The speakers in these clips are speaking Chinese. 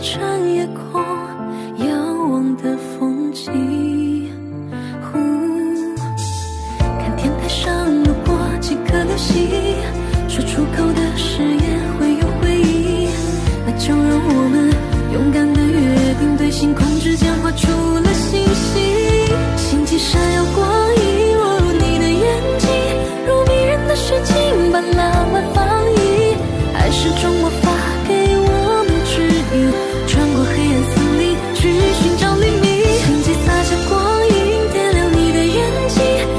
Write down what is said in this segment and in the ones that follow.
乘夜空遥望的风景。看天台上路过几颗流星，说出口的誓言会有回忆，那就让我们勇敢的约定，对星空之间画出了星星。星际闪耀光影落入你的眼睛，如迷人的水晶般浪漫放逸，爱是种魔法给我们指引，穿过黑暗森林去寻找黎明。星际洒下光影点亮你的眼睛，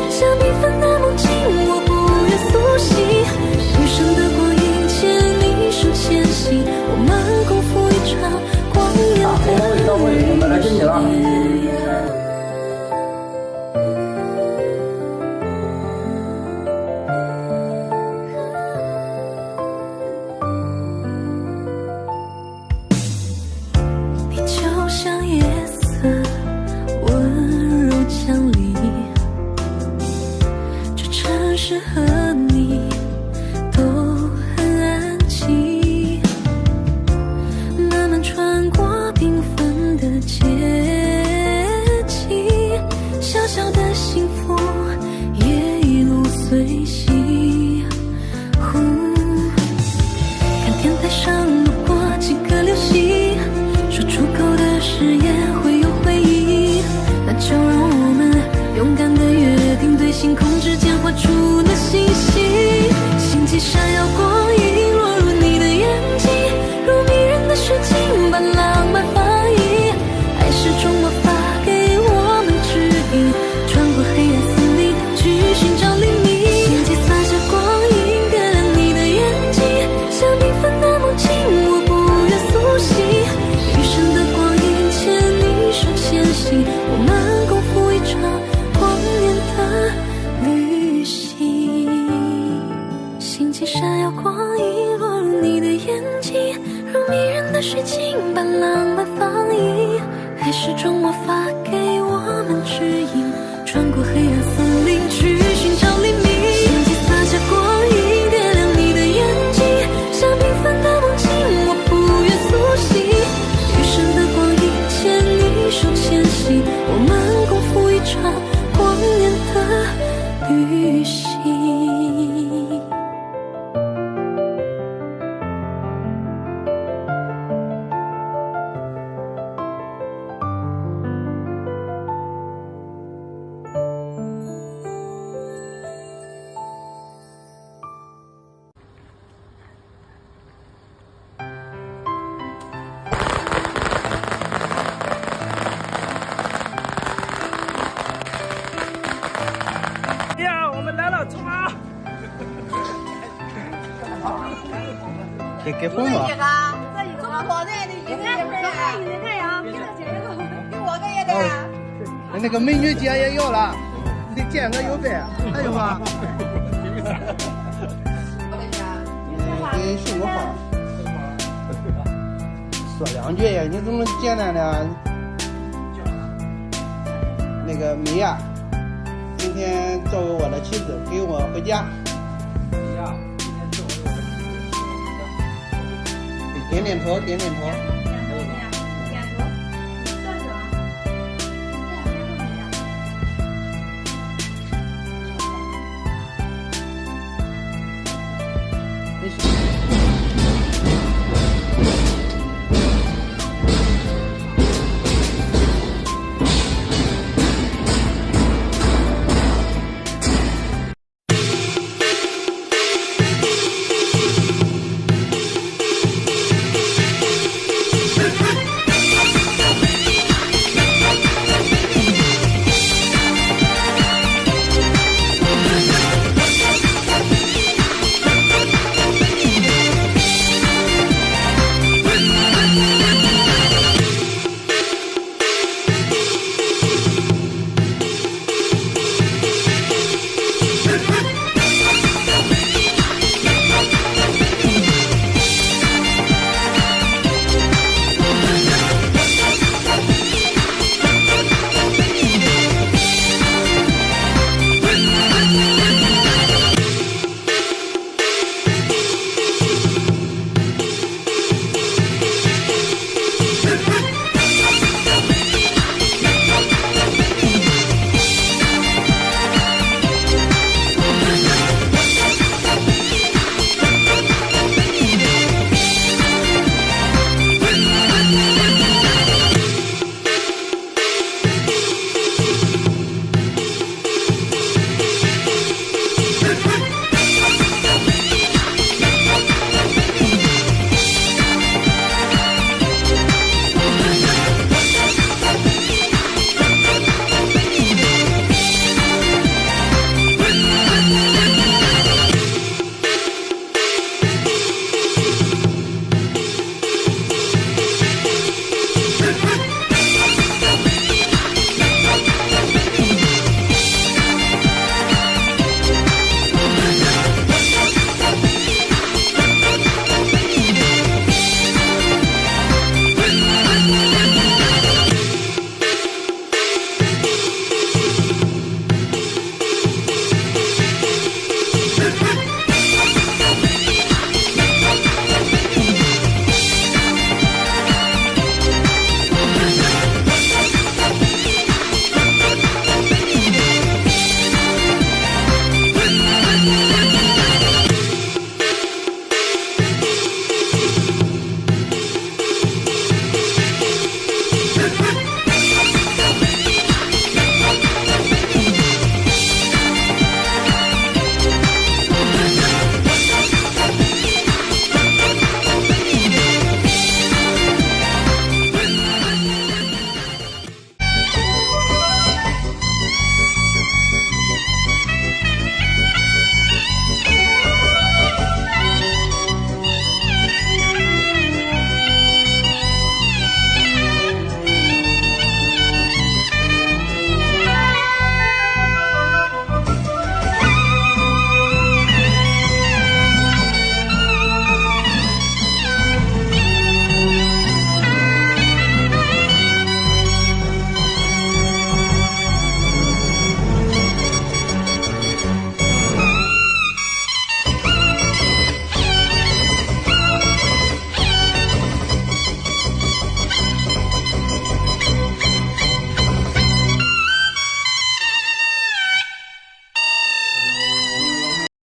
像缤纷的梦境我不愿苏醒，余生的光阴牵你手牵行，我们共赴一场光艳的旅程。像夜色温柔降临，这城市和你都很安静，慢慢穿过缤纷的街景，小小的幸福也一路随行。看天台上路过几颗流星，说出口的誓言会有回忆，那就让我们勇敢的约定，对星空之间画出了星星。星际闪耀光影落入你的眼睛，如迷人的水晶般浪漫放逸，爱是种魔法给我们指引，穿过黑暗森林去寻找黎明。星际洒下光影点亮你的眼睛，像缤纷的梦境我不愿苏醒，余生的光阴牵你手牵行，我们共赴一场光艳的旅行。星际闪耀光影落入你的眼睛，如迷人的水晶般浪漫放逸，爱是种魔法给我们指引，穿过黑暗森林去寻找黎明。星际洒下光影点亮你的眼睛，像缤纷的梦境我不愿苏醒，余生的光阴牵你手牵行，我们共赴一场光艳的旅行。给风吧。这么多人的一个太阳，给我个也得。那个美女姐也要了，你得见个有呗，还有吗？给送个花。说两句呀，你怎么简单的？那个美呀，今天作为我的妻子，给我回家。点点头，点点头。